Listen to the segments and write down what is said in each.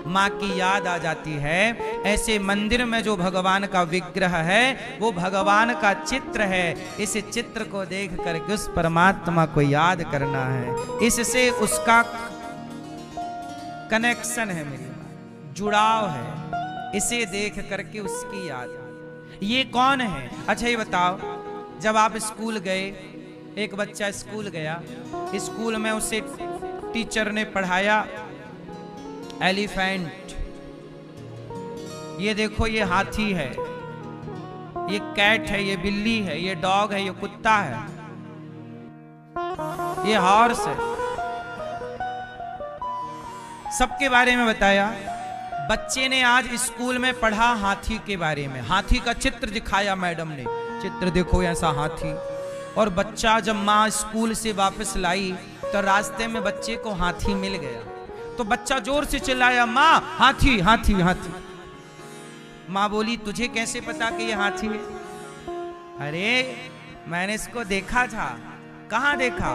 माँ की याद आ जाती है। ऐसे मंदिर में जो भगवान का विग्रह है वो भगवान का चित्र है। इस चित्र को देख करके उस परमात्मा को याद करना है, इससे उसका कनेक्शन है, मेरी माँ जुड़ाव है, इसे देख करके उसकी याद। ये कौन है? अच्छा ये बताओ, जब आप स्कूल गए, एक बच्चा स्कूल गया, स्कूल में उसे टीचर ने पढ़ाया एलिफेंट, ये देखो ये हाथी है, ये कैट है, ये बिल्ली है, ये डॉग है, ये कुत्ता है, ये हॉर्स है, सबके बारे में बताया। बच्चे ने आज स्कूल में पढ़ा हाथी के बारे में, हाथी का चित्र दिखाया मैडम ने, चित्र देखो ऐसा हाथी। और बच्चा जब माँ स्कूल से वापस लाई तो रास्ते में बच्चे को हाथी मिल गया, तो बच्चा जोर से चिल्लाया, माँ हाथी हाथी हाथी। माँ बोली, तुझे कैसे पता कि ये हाथी है? अरे मैंने इसको देखा था। कहाँ देखा?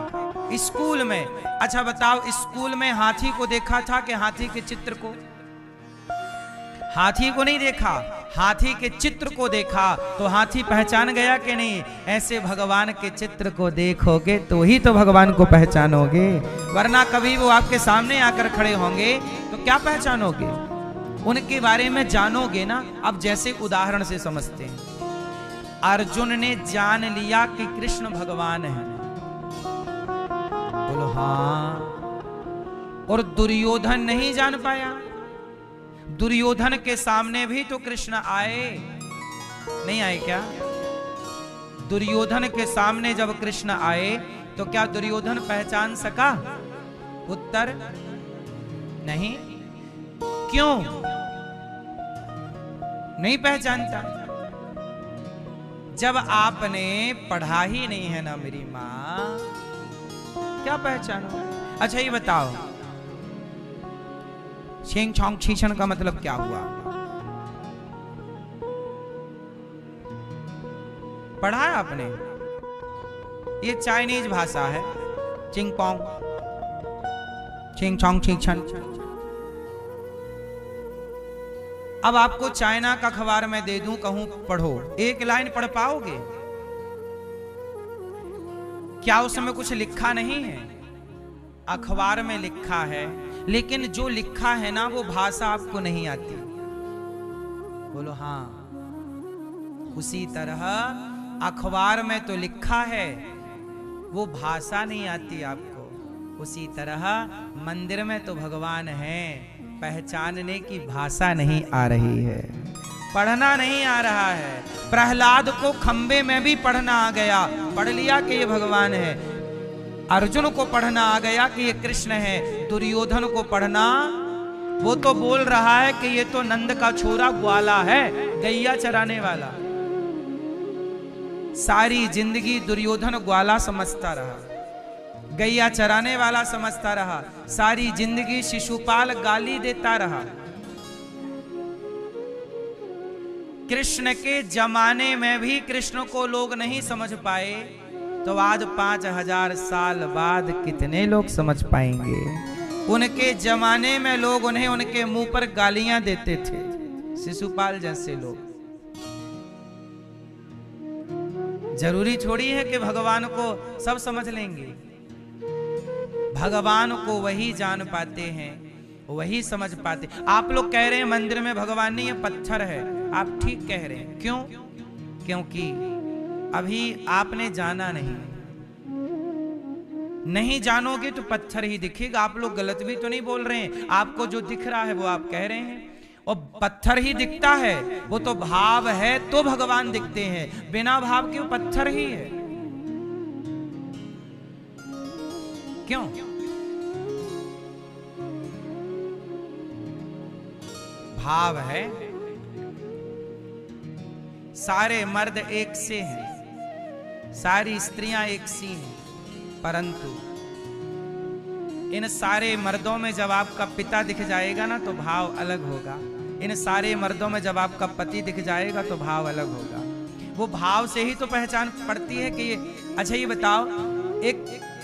स्कूल में। अच्छा बताओ, स्कूल में हाथी को देखा था कि हाथी के चित्र को? हाथी को नहीं देखा, हाथी के चित्र को देखा। तो हाथी पहचान गया कि नहीं? ऐसे भगवान के चित्र को देखोगे तो ही तो भगवान को पहचानोगे, वरना कभी वो आपके सामने आकर खड़े होंगे तो क्या पहचानोगे? उनके बारे में जानोगे ना। अब जैसे उदाहरण से समझते हैं, अर्जुन ने जान लिया कि कृष्ण भगवान है, बोलो हाँ। और दुर्योधन नहीं जान पाया। दुर्योधन के सामने भी तो कृष्ण आए, नहीं आए क्या? दुर्योधन के सामने जब कृष्ण आए तो क्या दुर्योधन पहचान सका? उत्तर नहीं। क्यों नहीं पहचानता? जब आपने पढ़ा ही नहीं है ना मेरी माँ, क्या पहचानो? अच्छा ये बताओ, छेंग छोंग छीछन का मतलब क्या हुआ? पढ़ा है आपने? ये चाइनीज भाषा है, चिंग पोंग, छेंग छोंग छीछन। अब आपको चाइना का अखबार में दे दूं, कहूं पढ़ो, एक लाइन पढ़ पाओगे क्या? उसमें कुछ लिखा नहीं है, अखबार में लिखा है, लेकिन जो लिखा है ना वो भाषा आपको नहीं आती। बोलो हाँ। उसी तरह अखबार में तो लिखा है, वो भाषा नहीं आती आपको। उसी तरह मंदिर में तो भगवान है, पहचानने की भाषा नहीं आ रही है, पढ़ना नहीं आ रहा है। प्रहलाद को खंबे में भी पढ़ना आ गया, पढ़ लिया कि ये भगवान है। अर्जुन को पढ़ना आ गया कि ये कृष्ण है। दुर्योधन को पढ़ना, वो तो बोल रहा है कि ये तो नंद का छोरा ग्वाला है, गैया चराने वाला। सारी जिंदगी दुर्योधन ग्वाला समझता रहा, गैया चराने वाला समझता रहा। सारी जिंदगी शिशुपाल गाली देता रहा। कृष्ण के जमाने में भी कृष्ण को लोग नहीं समझ पाए, तो आज 5000 साल बाद कितने लोग समझ पाएंगे? उनके जमाने में लोग उन्हें उनके मुंह पर गालियां देते थे, शिशुपाल जैसे लोग। जरूरी थोड़ी है कि भगवान को सब समझ लेंगे। भगवान को वही जान पाते हैं, वही समझ पाते। आप लोग कह रहे हैं मंदिर में भगवान नहीं है, पत्थर है। आप ठीक कह रहे हैं। क्यों? क्योंकि अभी आपने जाना नहीं जानोगे तो पत्थर ही दिखेगा। आप लोग गलत भी तो नहीं बोल रहे हैं, आपको जो दिख रहा है वो आप कह रहे हैं। और पत्थर ही दिखता है, वो तो भाव है तो भगवान दिखते हैं, बिना भाव के वो पत्थर ही है। क्यों? भाव है। सारे मर्द एक से हैं, सारी स्त्रियां एक सी हैं, परंतु इन सारे मर्दों में जब आपका पिता दिख जाएगा ना तो भाव अलग होगा। इन सारे मर्दों में जब आपका पति दिख जाएगा तो भाव अलग होगा। वो भाव से ही तो पहचान पड़ती है कि ये। अच्छा ये बताओ, एक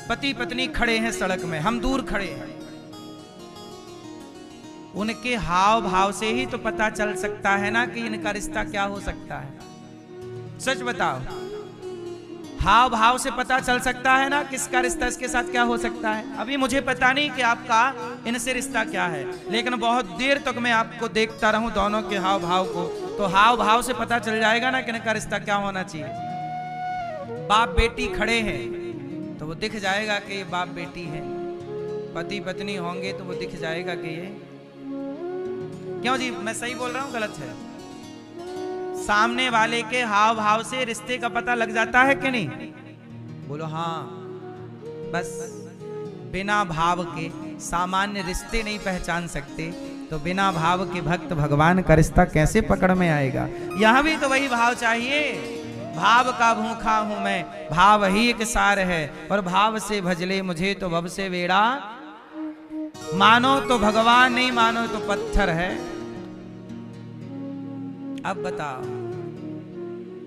पति पत्नी खड़े हैं सड़क में, हम दूर खड़े हैं, उनके हाव भाव से ही तो पता चल सकता है ना कि इनका रिश्ता क्या हो सकता है। सच बताओ, हाव भाव से पता चल सकता है ना किसका रिश्ता इसके साथ क्या हो सकता है। अभी मुझे पता नहीं कि आपका इनसे रिश्ता क्या है, लेकिन बहुत देर तक मैं आपको देखता रहूं दोनों के हाव भाव को, तो हाव भाव से पता चल जाएगा ना कि इनका रिश्ता क्या होना चाहिए। बाप बेटी खड़े हैं तो वो दिख जाएगा कि ये बाप बेटी है, पति पत्नी होंगे तो वो दिख जाएगा कि ये, क्यों जी मैं सही बोल रहा हूं गलत है? सामने वाले के हाव भाव से रिश्ते का पता लग जाता है कि नहीं? बोलो हाँ। बस बिना भाव के सामान्य रिश्ते नहीं पहचान सकते, तो बिना भाव के भक्त भगवान का रिश्ता कैसे पकड़ में आएगा। यहां भी तो वही भाव चाहिए। भाव का भूखा हूं मैं, भाव ही एक सार है, और भाव से भजले मुझे तो भव से वेड़ा। मानो तो भगवान, नहीं मानो तो पत्थर है। अब बताओ,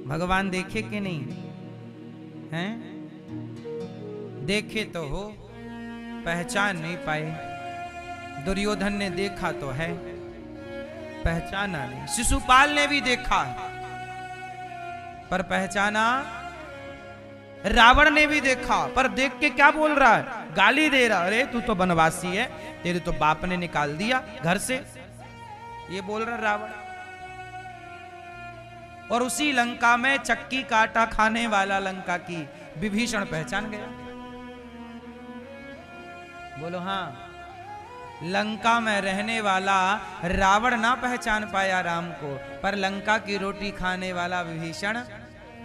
भगवान देखे कि नहीं हैं? देखे तो हो, पहचान नहीं पाए। दुर्योधन ने देखा तो है, पहचाना नहीं। शिशुपाल ने भी देखा पर पहचाना। रावण ने भी देखा पर देख के क्या बोल रहा है? गाली दे रहा, अरे तू तो वनवासी है, तेरे तो बाप ने निकाल दिया घर से, ये बोल रहा रावण। और उसी लंका में चक्की काटा खाने वाला लंका की विभीषण पहचान गया। बोलो हाँ। लंका में रहने वाला रावण ना पहचान पाया राम को, पर लंका की रोटी खाने वाला विभीषण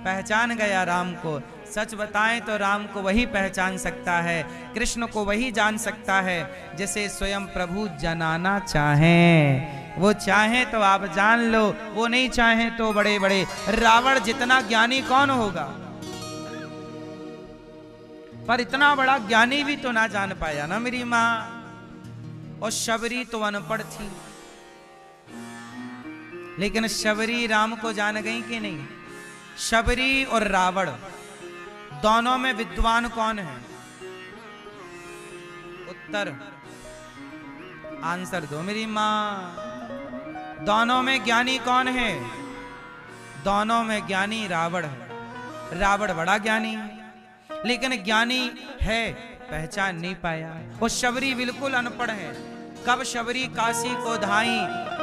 पहचान गया राम को। सच बताएं तो राम को वही पहचान सकता है, कृष्ण को वही जान सकता है जिसे स्वयं प्रभु जनाना चाहें। वो चाहे तो आप जान लो, वो नहीं चाहे तो बड़े बड़े रावण जितना ज्ञानी कौन होगा? पर इतना बड़ा ज्ञानी भी तो ना जान पाया ना मेरी माँ। और शबरी तो अनपढ़ थी, लेकिन शबरी राम को जान गई कि नहीं? शबरी और रावण दोनों में विद्वान कौन है? उत्तर आंसर दो मेरी माँ। दोनों में ज्ञानी कौन है? दोनों में ज्ञानी रावण है। रावण बड़ा ज्ञानी है, लेकिन ज्ञानी है पहचान नहीं पाया। वो शबरी बिल्कुल अनपढ़ है। कब शबरी काशी को धाई,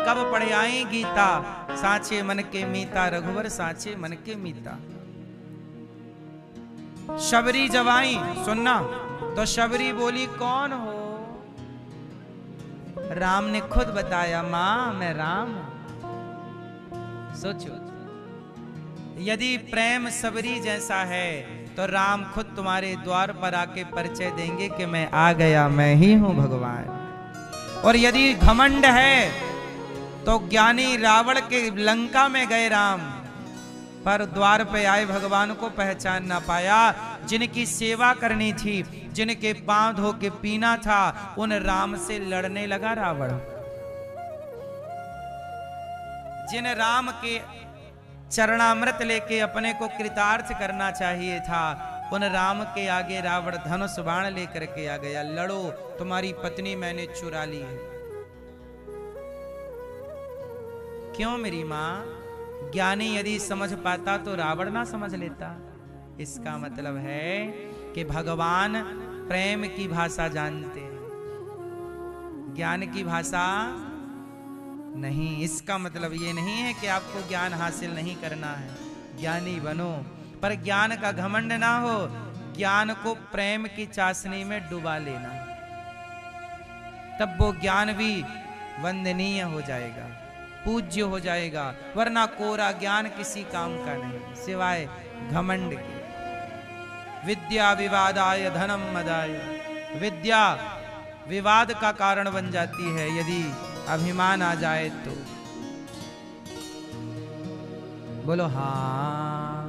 कब पढ़ आई गीता। साचे मन के मीता रघुवर, साचे मन के मीता। शबरी जब आई सुनना तो शबरी बोली कौन हो? राम ने खुद बताया, मां मैं राम हूं। सोचो, यदि प्रेम शबरी जैसा है तो राम खुद तुम्हारे द्वार पर आके परिचय देंगे कि मैं आ गया, मैं ही हूं भगवान। और यदि घमंड है तो ज्ञानी रावण के लंका में गए राम, पर द्वार पे आए भगवान को पहचान ना पाया। जिनकी सेवा करनी थी, जिनके पांव धो के पीना था, उन राम से लड़ने लगा रावण। जिन राम के चरणामृत लेके अपने को कृतार्थ करना चाहिए था, उन राम के आगे रावण धनुष बाण लेकर के आ गया। लड़ो, तुम्हारी पत्नी मैंने चुरा ली है। क्यों मेरी मां? ज्ञानी यदि समझ पाता तो रावण ना समझ लेता। इसका मतलब है कि भगवान प्रेम की भाषा जानते हैं, ज्ञान की भाषा नहीं। इसका मतलब ये नहीं है कि आपको ज्ञान हासिल नहीं करना है, ज्ञानी बनो, पर ज्ञान का घमंड ना हो। ज्ञान को प्रेम की चाशनी में डुबा लेना, तब वो ज्ञान भी वंदनीय हो जाएगा, पूज्य हो जाएगा। वरना कोरा ज्ञान किसी काम का नहीं सिवाय घमंड के। विद्या विवादाय धनम मदाय। विद्या विवाद का कारण बन जाती है यदि अभिमान आ जाए तो। बोलो हाँ।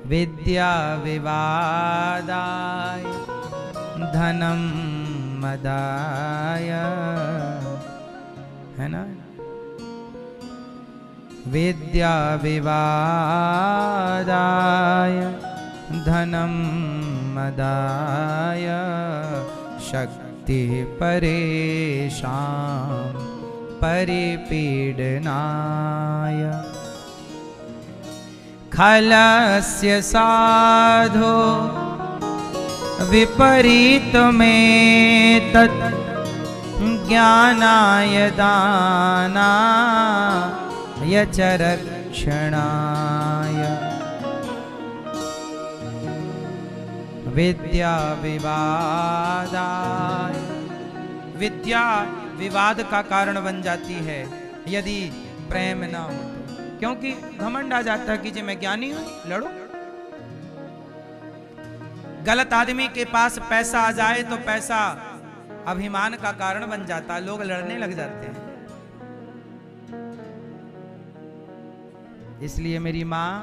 विद्या विवादाय धनम मदाय, है ना? विद्या विवादाय धनम मदाय शक्ति ते परेशान परिपीडनाय खलस्य साधो विपरीतमेतत् ज्ञानाय दानाय च रक्षणाय विद्या विवादाय। विद्या विवाद का कारण बन जाती है यदि प्रेम ना हो तो, क्योंकि घमंड आ जाता है कि जी मैं ज्ञानी हूं, लड़ो। गलत आदमी के पास पैसा आ जाए तो पैसा अभिमान का कारण बन जाता है, लोग लड़ने लग जाते हैं। इसलिए मेरी मां,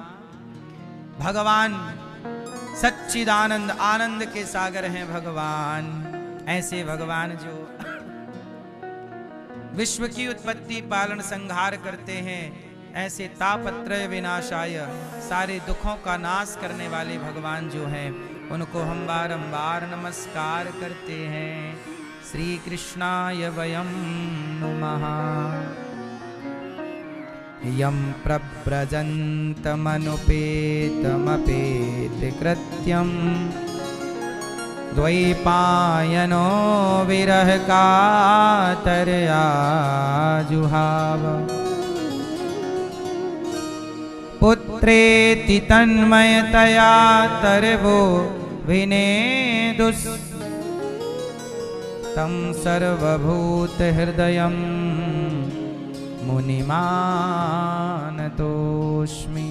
भगवान सच्चिदानंद आनंद के सागर हैं भगवान। ऐसे भगवान जो विश्व की उत्पत्ति पालन संहार करते हैं, ऐसे तापत्रय विनाशाय सारे दुखों का नाश करने वाले भगवान जो हैं, उनको हम बारंबार नमस्कार करते हैं। श्री कृष्णाय वयं नुमः। यं प्रव्रजन्तमनुपेतमपेतकृत्यं द्वैपायनो विरह कातरया जुहाव पुत्रेति तन्मयतया तरवो विनेदुस् तं सर्वभूतहृदयं मुनिमानतोऽस्मि।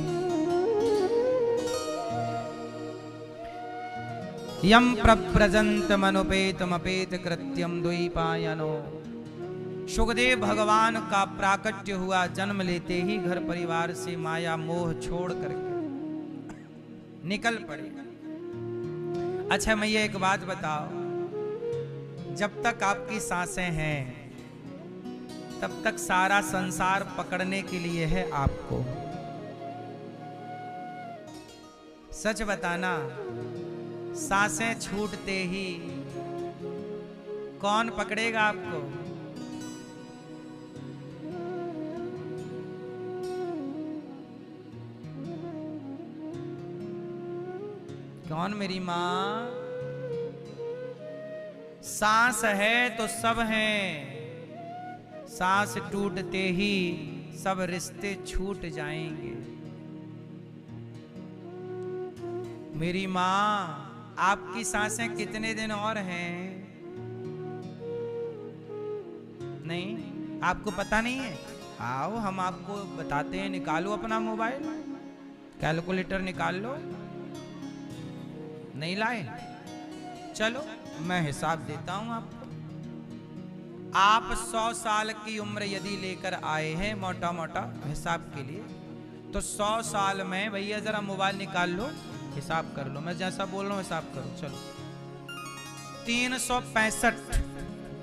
यं प्रव्रजन्तमनुपेतमपेतकृत्यं द्वैपायनो। सुखदेव भगवान का प्राकट्य हुआ, जन्म लेते ही घर परिवार से माया मोह छोड़ करके निकल पड़े। अच्छा मैया एक बात बताओ, जब तक आपकी सांसें हैं तब तक सारा संसार पकड़ने के लिए है आपको। सच बताना, सांसें छूटते ही कौन पकड़ेगा आपको? कौन मेरी मां? सांस है तो सब हैं, सांस टूटते ही सब रिश्ते छूट जाएंगे। मेरी मां, आपकी सांसें कितने दिन और हैं? नहीं, आपको पता नहीं है? आओ हम आपको बताते हैं। निकालो अपना मोबाइल, कैलकुलेटर निकाल लो। नहीं लाए? चलो मैं हिसाब देता हूं आपको। आप 100 साल की उम्र यदि लेकर आए हैं, मोटा मोटा हिसाब के लिए, तो 100 साल में भैया जरा मोबाइल निकाल लो, हिसाब कर लो। मैं जैसा बोल रहा हूं हिसाब करो। चलो 365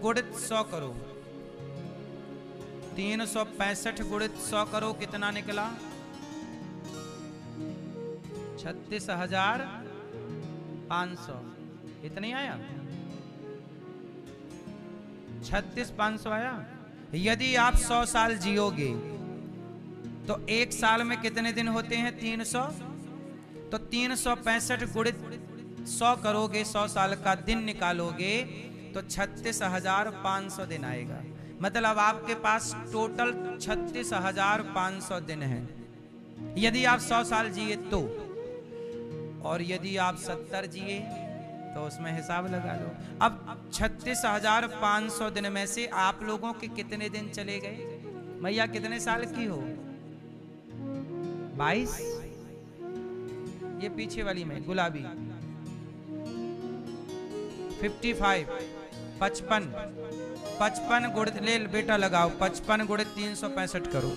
गुणित 100 करो। 365 गुणित 100 करो, कितना निकला? 36,500। इतनी आया? 36,500 आया। यदि आप 100 साल जियोगे तो एक साल में कितने दिन होते हैं? 300। तो 365 गुणित 100 करोगे, 100 साल का दिन निकालोगे तो 36,500 दिन आएगा। मतलब आपके पास टोटल 36,500 दिन है यदि आप 100 साल जिए तो। और यदि आप 70 जिए तो उसमें हिसाब लगा लो। अब 36,500 दिन में से आप लोगों के कितने दिन चले गए? मैया कितने साल की हो? 22। ये पीछे वाली में गुलाबी 55। 55 गुणित, ले बेटा लगाओ, 55 गुणित 365 करो।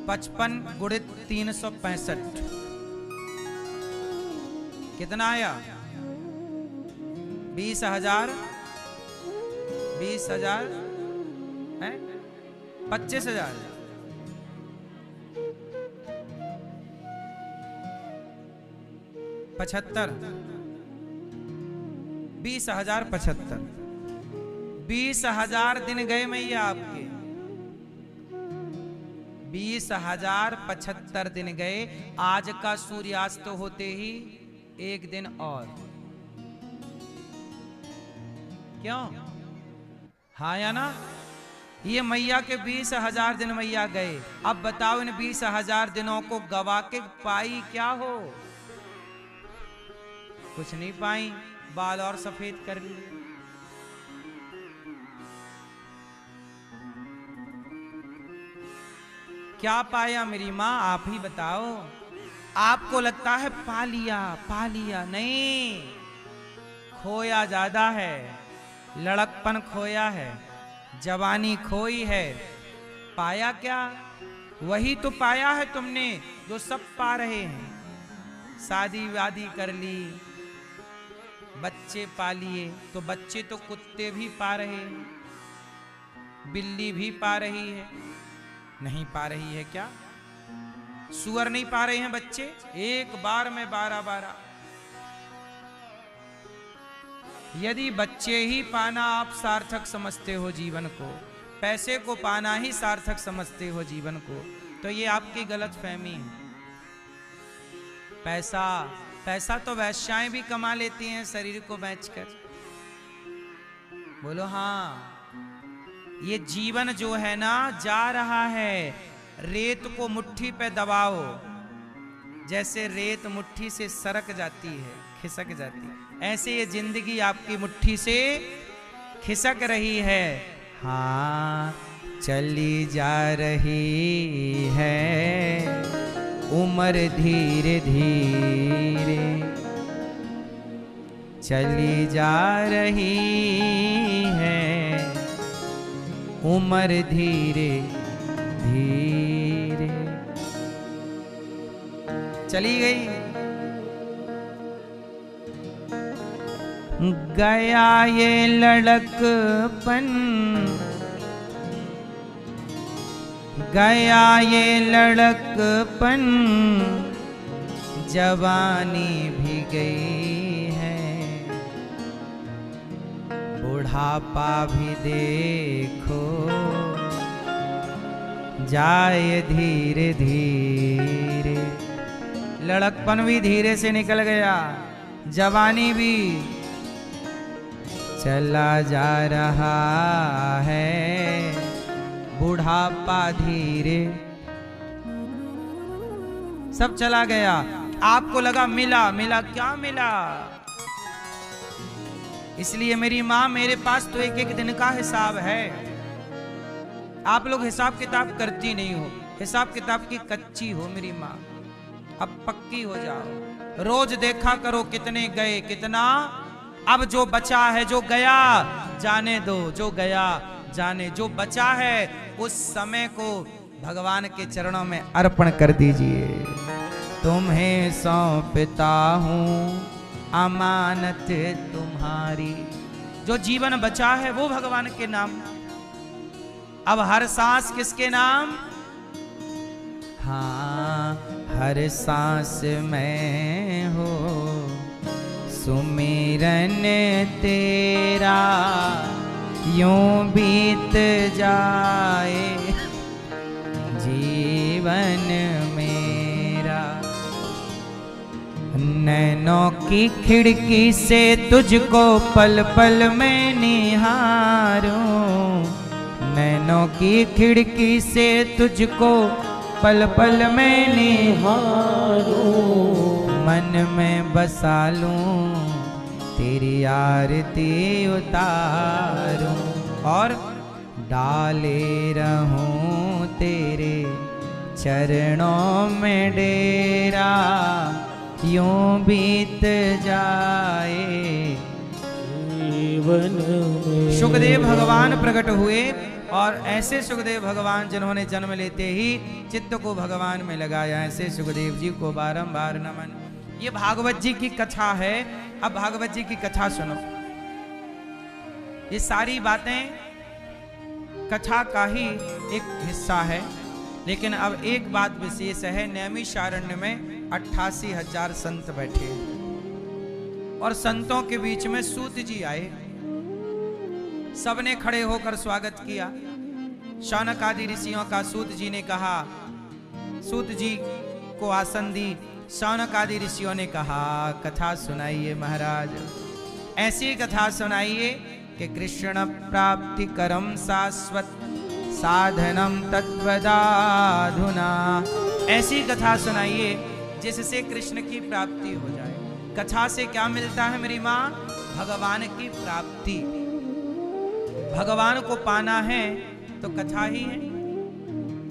55 गुणित 365 कितना आया? 20,000। 20,000 है 25,000। 75। 20,075 20,000 दिन गए मैया आपके। 20,075 दिन गए। आज का सूर्यास्त होते ही एक दिन और। क्यों? हाँ या ना? ये मैया के 20,000 दिन मैया गए। अब बताओ इन 20,000 दिनों को गवा के पाई क्या हो? कुछ नहीं पाई, बाल और सफेद कर लिए। क्या पाया मेरी माँ, आप ही बताओ। आपको लगता है पा लिया, नहीं, खोया ज्यादा है। लड़कपन खोया है, जवानी खोई है। पाया क्या? वही तो पाया है तुमने जो सब पा रहे हैं। शादी वादी कर ली, बच्चे पा लिए, तो बच्चे तो कुत्ते भी पा रहे हैं, बिल्ली भी पा रही है। नहीं पा रही है क्या? सुअर नहीं पा रहे हैं बच्चे? एक बार में 12-12। यदि बच्चे ही पाना आप सार्थक समझते हो जीवन को, पैसे को पाना ही सार्थक समझते हो जीवन को, तो ये आपकी गलत फहमी है। पैसा तो वैश्याएं भी कमा लेती हैं शरीर को बेचकर। बोलो हाँ। ये जीवन जो है ना, जा रहा है। रेत को मुट्ठी पे दबाओ, जैसे रेत मुट्ठी से सरक जाती है, खिसक जाती है, ऐसे ये जिंदगी आपकी मुट्ठी से खिसक रही है। हाँ, चली जा रही है उम्र धीरे धीरे, चली जा रही है उम्र धीरे धीरे। चली गई। गया ये लड़कपन, गया ये लड़कपन, जवानी भी गई है, बुढ़ापा भी देखो जाए धीरे धीरे। लड़कपन भी धीरे से निकल गया, जवानी भी चला जा रहा है, बुढ़ापा धीरे, सब चला गया। आपको लगा मिला, क्या मिला? इसलिए मेरी माँ, मेरे पास तो एक एक दिन का हिसाब है। आप लोग हिसाब किताब करती नहीं हो, हिसाब किताब की कच्ची हो मेरी माँ। अब पक्की हो जाओ। रोज देखा करो कितने गए, कितना। अब जो बचा है, जो गया जाने दो, जो गया जाने, जो बचा है उस समय को भगवान के चरणों में अर्पण कर दीजिए। तुम्हें सौंपता हूँ अमानत तुम्हारी। जो जीवन बचा है वो भगवान के नाम। अब हर सांस किसके नाम? हाँ, हर सांस में हो सुमिरन तेरा, यूं बीत जाए जीवन मेरा। नैनों की खिड़की से तुझको पल पल में निहारूं, नैनों की खिड़की से तुझको पल पल में निहारूं, मन में बसा लूं तेरी आरती उतारूं, और डाले रहूं तेरे चरणों में डेरा, यूं बीत जाए जीवन में। सुखदेव भगवान प्रकट हुए, और ऐसे सुखदेव भगवान जिन्होंने जन्म लेते ही चित्त को भगवान में लगाया, ऐसे सुखदेव जी को बारंबार नमन। ये भागवत जी की कथा है। अब भागवत जी की कथा सुनो। ये सारी बातें कथा का ही एक हिस्सा है, लेकिन अब एक बात विशेष है। नैमिषारण्य में 88,000 संत बैठे। और संतों के बीच में सूत जी आए। सबने खड़े होकर स्वागत किया। शौनक आदि ऋषियों का सूत जी ने कहा, सूत जी को आसन दी। शौनक आदि ऋषियों ने कहा, कथा सुनाइए महाराज, ऐसी कथा सुनाइए कि कृष्ण प्राप्ति करम शाश्वत साधनम तत्वदाधुना। ऐसी कथा सुनाइए जिससे कृष्ण की प्राप्ति हो जाए। कथा से क्या मिलता है मेरी माँ? भगवान की प्राप्ति। भगवान को पाना है तो कथा ही है।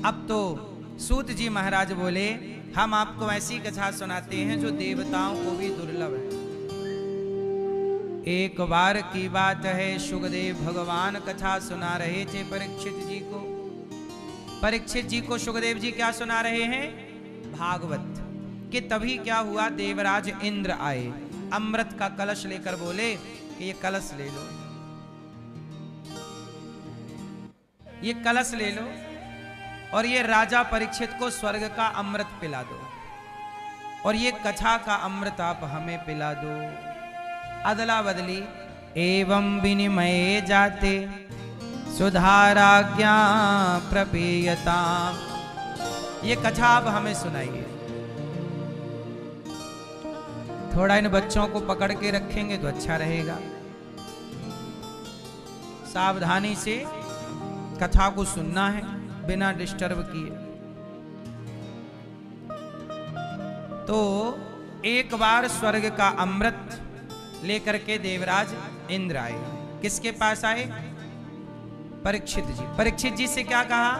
अब तो सूत जी महाराज बोले, हम आपको ऐसी कथा सुनाते हैं जो देवताओं को भी दुर्लभ है। एक बार की बात है, शुकदेव भगवान कथा सुना रहे थे परीक्षित जी को। परीक्षित जी को शुकदेव जी क्या सुना रहे हैं? भागवत। कि तभी क्या हुआ, देवराज इंद्र आए, अमृत का कलश लेकर बोले कि ये कलश ले लो, ये कलश ले लो और ये राजा परीक्षित को स्वर्ग का अमृत पिला दो, और ये कथा का अमृत आप हमें पिला दो। अदला बदली एवं विनिमये जाते सुधाराज्ञा प्रपेयता। ये कथा आप हमें सुनाइए। थोड़ा इन बच्चों को पकड़ के रखेंगे तो अच्छा रहेगा। सावधानी से कथा को सुनना है बिना डिस्टर्ब किए। तो एक बार स्वर्ग का अमृत लेकर के देवराज इंद्र आए। किसके पास आए? परीक्षित जी। परीक्षित जी से क्या कहा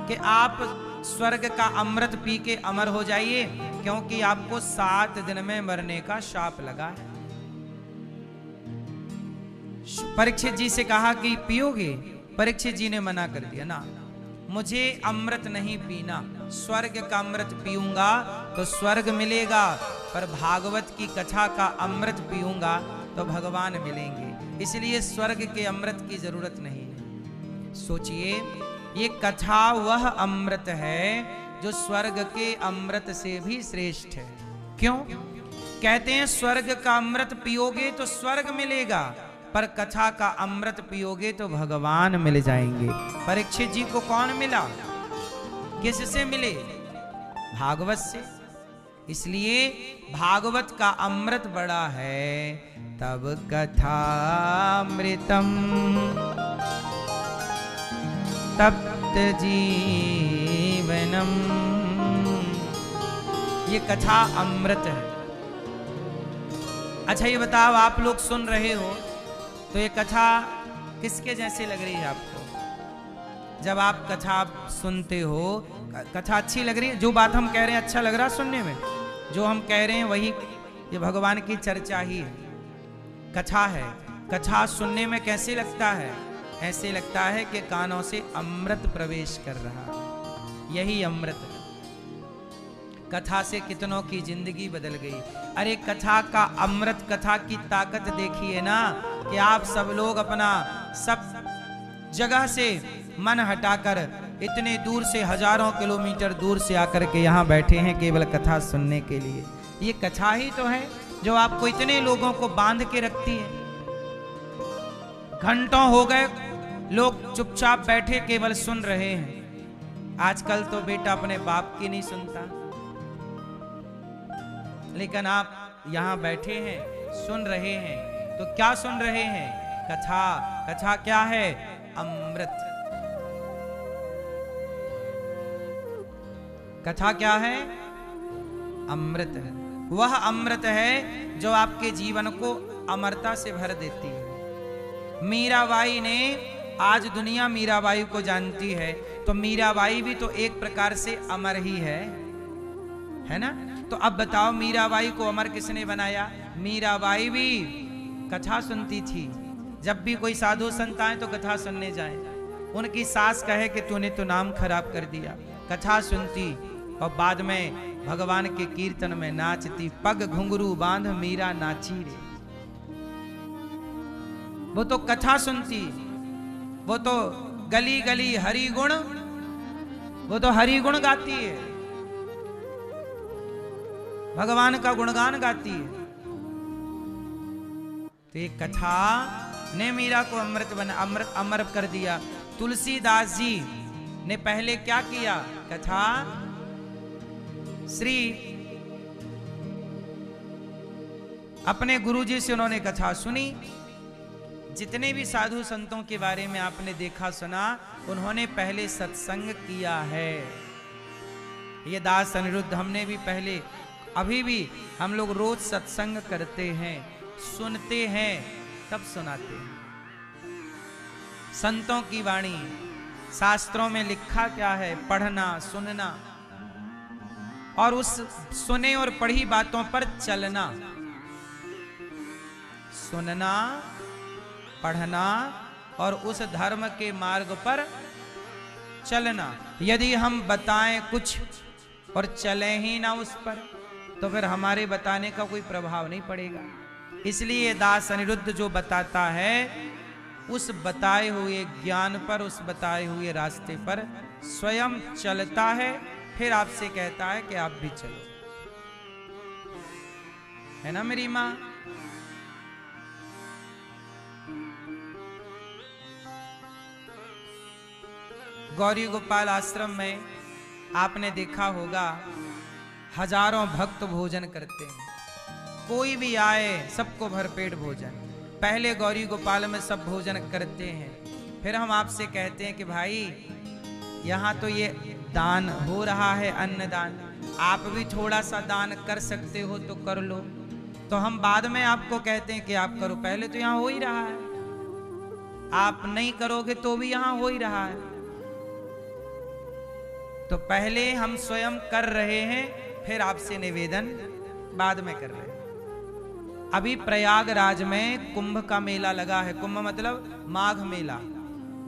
कि आप स्वर्ग का अमृत पी के अमर हो जाइए, क्योंकि आपको 7 दिन में मरने का शाप लगा है। परीक्षित जी से कहा कि पियोगे? परीक्षित जी ने मना कर दिया, ना, मुझे अमृत नहीं पीना। स्वर्ग का अमृत पीऊंगा तो स्वर्ग मिलेगा, पर भागवत की कथा का अमृत पीऊंगा तो भगवान मिलेंगे, इसलिए स्वर्ग के अमृत की जरूरत नहीं है। सोचिए, ये कथा वह अमृत है जो स्वर्ग के अमृत से भी श्रेष्ठ है। क्यों? कहते हैं स्वर्ग का अमृत पियोगे तो स्वर्ग मिलेगा, पर कथा का अमृत पियोगे तो भगवान मिल जाएंगे। परीक्षित जी को कौन मिला? किससे मिले? भागवत से। इसलिए भागवत का अमृत बड़ा है। तब कथामृतम तप्त जीवनम। ये कथा अमृत है। अच्छा ये बताओ, आप लोग सुन रहे हो तो ये कथा किसके जैसे लग रही है आपको? जब आप कथा सुनते हो, कथा अच्छी लग रही है? जो बात हम कह रहे हैं अच्छा लग रहा है सुनने में? जो हम कह रहे हैं वही ये भगवान की चर्चा ही है, कथा है। कथा सुनने में कैसे लगता है? ऐसे लगता है कि कानों से अमृत प्रवेश कर रहा है। यही अमृत है। कथा से कितनों की जिंदगी बदल गई। अरे कथा का अमृत, कथा की ताकत देखिए ना, कि आप सब लोग अपना सब जगह से मन हटाकर इतने दूर से, हजारों किलोमीटर दूर से आकर के यहाँ बैठे हैं केवल कथा सुनने के लिए। ये कथा ही तो है जो आपको इतने लोगों को बांध के रखती है। घंटों हो गए लोग चुपचाप बैठे केवल सुन रहे हैं। आजकल तो बेटा अपने बाप की नहीं सुनता, लेकिन आप यहां बैठे हैं, सुन रहे हैं, तो क्या सुन रहे हैं? कथा। कथा क्या है? अमृत। कथा क्या है? अमृत है। वह अमृत है जो आपके जीवन को अमरता से भर देती है। मीराबाई ने, आज दुनिया मीराबाई को जानती है, तो मीराबाई भी तो एक प्रकार से अमर ही है ना? तो अब बताओ, मीराबाई को अमर किसने बनाया? मीराबाई भी कथा सुनती थी। जब भी कोई साधु संत आए तो कथा सुनने जाए। उनकी सास कहे कि तूने तो नाम खराब कर दिया। कथा सुनती और बाद में भगवान के कीर्तन में नाचती। पग घुंघरू बांध मीरा नाची रे। वो तो कथा सुनती, वो तो गली गली हरि गुण, वो तो हरि गुण गाती है, भगवान का गुणगान गाती है। तो ये कथा ने मीरा को अमर कर दिया। तुलसीदास जी ने पहले क्या किया? कथा श्री अपने गुरुजी से उन्होंने कथा सुनी। जितने भी साधु संतों के बारे में आपने देखा सुना, उन्होंने पहले सत्संग किया है। ये दास अनिरुद्ध हमने भी पहले, अभी भी हम लोग रोज सत्संग करते हैं, सुनते हैं, तब सुनाते हैं। संतों की वाणी, शास्त्रों में लिखा क्या है? पढ़ना, सुनना और उस सुने और पढ़ी बातों पर चलना। सुनना, पढ़ना और उस धर्म के मार्ग पर चलना। यदि हम बताएं कुछ और चले ही ना उस पर, तो फिर हमारे बताने का कोई प्रभाव नहीं पड़ेगा। इसलिए दास अनिरुद्ध जो बताता है, उस बताए हुए ज्ञान पर, उस बताए हुए रास्ते पर स्वयं चलता है, फिर आपसे कहता है कि आप भी चलो। है ना मेरी माँ? गौरी गोपाल आश्रम में आपने देखा होगा, हजारों भक्त भोजन करते हैं। कोई भी आए सबको भरपेट भोजन। पहले गौरी गोपाल में सब भोजन करते हैं, फिर हम आपसे कहते हैं कि भाई यहाँ तो ये दान हो रहा है, अन्नदान, आप भी थोड़ा सा दान कर सकते हो तो कर लो। तो हम बाद में आपको कहते हैं कि आप करो, पहले तो यहाँ हो ही रहा है। आप नहीं करोगे तो भी यहाँ हो ही रहा है। तो पहले हम स्वयं कर रहे हैं, फिर आपसे निवेदन बाद में कर रहे हैं। अभी प्रयागराज में कुंभ का मेला लगा है। कुंभ मतलब माघ मेला,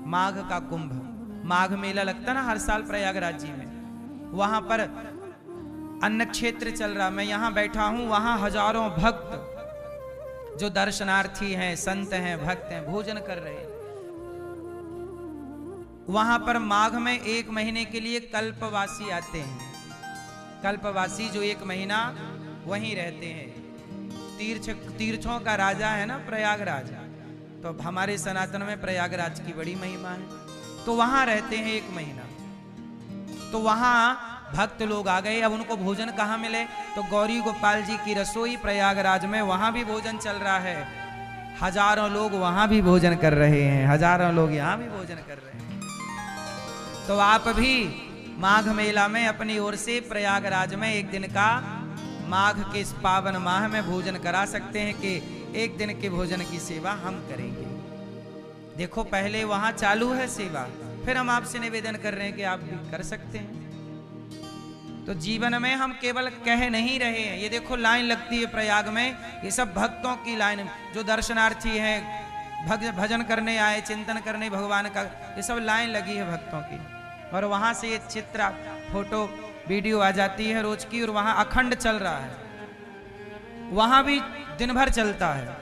माघ का कुंभ। माघ मेला लगता ना हर साल प्रयागराज जी में। वहां पर अन्न क्षेत्र चल रहा, मैं यहां बैठा हूं, वहां हजारों भक्त जो दर्शनार्थी हैं, संत हैं, भक्त हैं, भोजन कर रहे हैं। वहां पर माघ में 1 महीने के लिए कल्पवासी आते हैं। कल्पवासी जो 1 महीना वहीं रहते हैं। तीर्थों का राजा है ना प्रयागराज, तो हमारे सनातन में प्रयागराज की बड़ी महिमा है। तो वहां रहते हैं 1 महीना। तो वहां भक्त लोग आ गए। अब उनको भोजन कहाँ मिले? तो गौरी गोपाल जी की रसोई प्रयागराज में, वहां भी भोजन चल रहा है। हजारों लोग वहां भी भोजन कर रहे हैं, हजारों लोग यहाँ भी भोजन कर रहे हैं। तो आप भी माघ मेला में अपनी ओर से प्रयागराज में 1 दिन का, माघ के इस पावन माह में भोजन करा सकते हैं कि 1 दिन के भोजन की सेवा हम करेंगे। देखो पहले वहां चालू है सेवा, फिर हम आपसे निवेदन कर रहे हैं कि आप भी कर सकते हैं। तो जीवन में हम केवल कह नहीं रहे हैं। ये देखो लाइन लगती है प्रयाग में, ये सब भक्तों की लाइन, जो दर्शनार्थी हैं, भजन करने आए, चिंतन करने भगवान का, ये सब लाइन लगी है भक्तों की। और वहां से ये चित्र, फोटो, वीडियो आ जाती है रोज की, और वहां अखंड चल रहा है। वहां भी दिन भर चलता है।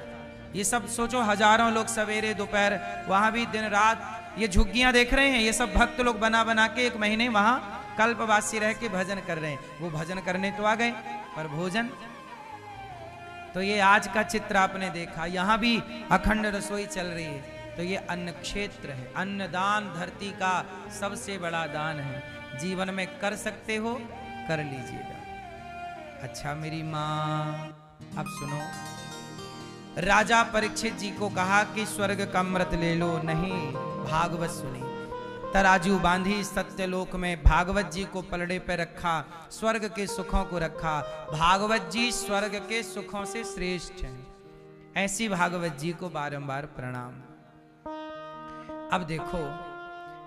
ये सब सोचो, हजारों लोग सवेरे दोपहर, वहां भी दिन रात। ये झुग्गियां देख रहे हैं, ये सब भक्त लोग बना बना के 1 महीने वहां कल्पवासी रह के भजन कर रहे हैं। वो भजन करने तो आ गए, पर भोजन। तो ये आज का चित्र आपने देखा, यहां भी अखंड रसोई चल रही है। तो ये अन्न क्षेत्र है। अन्नदान धरती का सबसे बड़ा दान है। जीवन में कर सकते हो, कर लीजिएगा। अच्छा मेरी माँ, अब सुनो। राजा परीक्षित जी को कहा कि स्वर्ग का अमृत ले लो, नहीं, भागवत सुनी। तराजू बांधी सत्यलोक में भागवत जी को पलड़े पे रखा, स्वर्ग के सुखों को रखा। भागवत जी स्वर्ग के सुखों से श्रेष्ठ हैं। ऐसी भागवत जी को बारंबार प्रणाम। अब देखो,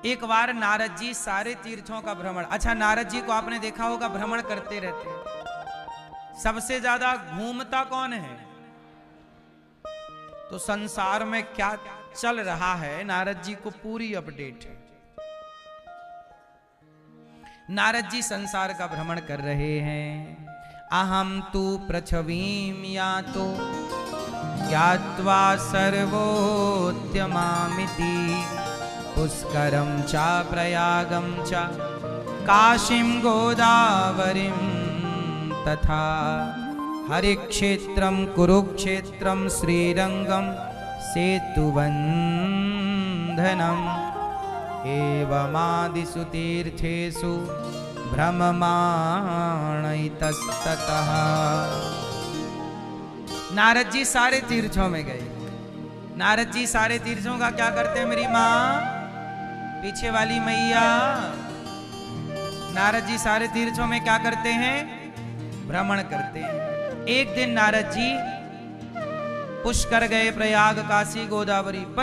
एक बार नारद जी सारे तीर्थों का भ्रमण, अच्छा नारद जी को आपने देखा होगा भ्रमण करते रहते। सबसे ज्यादा घूमता कौन है? तो संसार में क्या चल रहा है, नारद जी को पूरी अपडेट है। नारद जी संसार का भ्रमण कर रहे हैं। अहम तु पृथ्वीम यातो ज्ञात्वा सर्वोत्यमामिति पुष्करम चा प्रयागम चा काशीम गोदावरीम तथा। हरिक्षेत्रम कुरुक्षेत्रम श्रीरंगम सेतुबंधनम एवमादिषु तीर्थेषु भ्रममाणैतस्ततः। नारद जी सारे तीर्थों में गए। नारद जी सारे तीर्थों का क्या करते हैं मेरी माँ पीछे वाली मैया? नारद जी सारे तीर्थों में क्या करते हैं? भ्रमण करते हैं। एक दिन नारद जी पुष्कर गए, प्रयाग, काशी, गोदावरी पर